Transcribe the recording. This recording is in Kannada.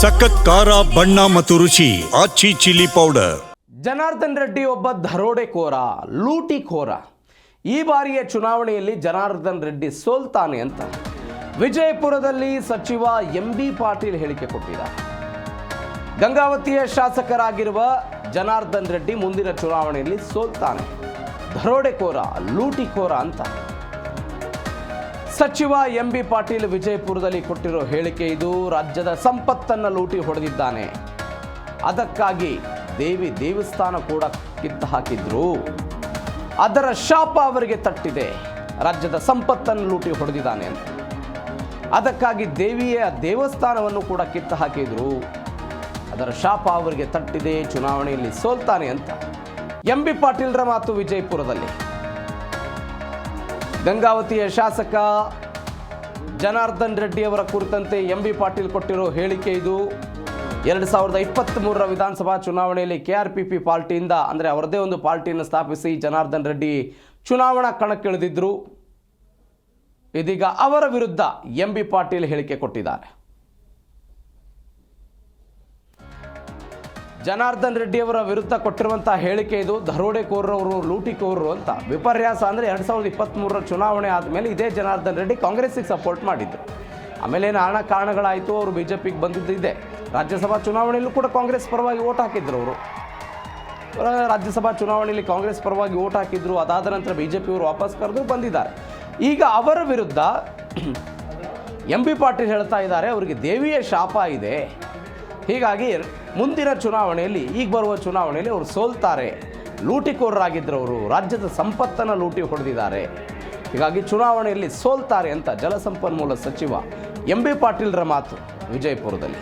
ಸಖತ್ ಖಾರ ಬಣ್ಣ ಮತ್ತು ರುಚಿ ಆಚಿ ಚಿಲ್ಲಿ ಪೌಡರ್. ಜನಾರ್ದನ್ ರೆಡ್ಡಿ ಒಬ್ಬ ದರೋಡೆಕೋರ, ಲೂಟಿಕೋರ. ಈ ಬಾರಿಯ ಚುನಾವಣೆಯಲ್ಲಿ ಜನಾರ್ದನ್ ರೆಡ್ಡಿ ಸೋಲ್ತಾನೆ ಅಂತ ವಿಜಯಪುರದಲ್ಲಿ ಸಚಿವ ಎಂಬಿ ಪಾಟೀಲ್ ಹೇಳಿಕೆ ಕೊಟ್ಟಿದ್ದಾರೆ. ಗಂಗಾವತಿಯ ಶಾಸಕರಾಗಿರುವ ಜನಾರ್ದನ್ ರೆಡ್ಡಿ ಮುಂದಿನ ಚುನಾವಣೆಯಲ್ಲಿ ಸೋಲ್ತಾನೆ, ದರೋಡೆಕೋರ, ಲೂಟಿಕೋರ ಅಂತ ಸಚಿವ ಎಂಬಿ ಪಾಟೀಲ್ ವಿಜಯಪುರದಲ್ಲಿ ಕೊಟ್ಟಿರೋ ಹೇಳಿಕೆ ಇದು. ರಾಜ್ಯದ ಸಂಪತ್ತನ್ನು ಲೂಟಿ ಹೊಡೆದಿದ್ದಾನೆ, ಅದಕ್ಕಾಗಿ ದೇವಸ್ಥಾನ ಕೂಡ ಕಿತ್ತು ಹಾಕಿದ್ರು, ಅದರ ಶಾಪ ಅವರಿಗೆ ತಟ್ಟಿದೆ. ರಾಜ್ಯದ ಸಂಪತ್ತನ್ನು ಲೂಟಿ ಹೊಡೆದಿದ್ದಾನೆ ಅಂತ, ಅದಕ್ಕಾಗಿ ದೇವಿಯ ದೇವಸ್ಥಾನವನ್ನು ಕೂಡ ಕಿತ್ತು ಹಾಕಿದ್ರು, ಅದರ ಶಾಪ ಅವರಿಗೆ ತಟ್ಟಿದೆ, ಚುನಾವಣೆಯಲ್ಲಿ ಸೋಲ್ತಾನೆ ಅಂತ ಎಂಬಿ ಪಾಟೀಲ್ರ ಮಾತು ವಿಜಯಪುರದಲ್ಲಿ. ಗಂಗಾವತಿಯ ಶಾಸಕ ಜನಾರ್ದನ್ ರೆಡ್ಡಿ ಅವರ ಕುರಿತಂತೆ ಎಂಬಿ ಪಾಟೀಲ್ ಕೊಟ್ಟಿರೋ ಹೇಳಿಕೆ ಇದು. 2023ರ ವಿಧಾನಸಭಾ ಚುನಾವಣೆಯಲ್ಲಿ KRPP ಪಾರ್ಟಿಯಿಂದ, ಅಂದರೆ ಅವರದೇ ಒಂದು ಪಾರ್ಟಿಯನ್ನು ಸ್ಥಾಪಿಸಿ ಜನಾರ್ದನ್ ರೆಡ್ಡಿ ಚುನಾವಣಾ ಕಣಕ್ಕಿಳಿದಿದ್ದರು. ಇದೀಗ ಅವರ ವಿರುದ್ಧ ಎಂಬಿ ಪಾಟೀಲ್ ಹೇಳಿಕೆ ಕೊಟ್ಟಿದ್ದಾರೆ. ಜನಾರ್ದನ್ ರೆಡ್ಡಿ ಅವರ ವಿರುದ್ಧ ಕೊಟ್ಟಿರುವಂಥ ಹೇಳಿಕೆ ಇದು. ದರೋಡೆಕೋರರು, ಲೂಟಿಕೋರರು ಅಂತ. ವಿಪರ್ಯಾಸ ಅಂದರೆ 2023ರ ಚುನಾವಣೆ ಆದಮೇಲೆ ಇದೇ ಜನಾರ್ದನ್ ರೆಡ್ಡಿ ಕಾಂಗ್ರೆಸ್ಸಿಗೆ ಸಪೋರ್ಟ್ ಮಾಡಿದ್ರು. ಆಮೇಲೆ ನಾನಾ ಕಾರಣಗಳಾಯಿತು, ಅವರು BJPಗೆ ಬಂದಿದ್ದಿದೆ. ರಾಜ್ಯಸಭಾ ಚುನಾವಣೆಯಲ್ಲೂ ಕೂಡ ಕಾಂಗ್ರೆಸ್ ಪರವಾಗಿ ಓಟ್ ಹಾಕಿದ್ರು. ಅವರು ರಾಜ್ಯಸಭಾ ಚುನಾವಣೆಯಲ್ಲಿ ಕಾಂಗ್ರೆಸ್ ಪರವಾಗಿ ಓಟ್ ಹಾಕಿದ್ರು. ಅದಾದ ನಂತರ BJPಯವರು ವಾಪಸ್ ಕರೆದು ಬಂದಿದ್ದಾರೆ. ಈಗ ಅವರ ವಿರುದ್ಧ ಎಂಬಿ ಪಾಟೀಲ್ ಹೇಳ್ತಾ ಇದ್ದಾರೆ, ಅವರಿಗೆ ದೇವಿಯ ಶಾಪ ಇದೆ, ಹೀಗಾಗಿ ಮುಂದಿನ ಚುನಾವಣೆಯಲ್ಲಿ, ಈಗ ಬರುವ ಚುನಾವಣೆಯಲ್ಲಿ ಅವರು ಸೋಲ್ತಾರೆ, ಲೂಟಿಕೋರರಾಗಿದ್ದರು, ಅವರು ರಾಜ್ಯದ ಸಂಪತ್ತನ್ನು ಲೂಟಿ ಹೊಡೆದಿದ್ದಾರೆ, ಹೀಗಾಗಿ ಚುನಾವಣೆಯಲ್ಲಿ ಸೋಲ್ತಾರೆ ಅಂತ ಜಲಸಂಪನ್ಮೂಲ ಸಚಿವ ಎಂಬಿ ಪಾಟೀಲ್ರ ಮಾತು ವಿಜಯಪುರದಲ್ಲಿ.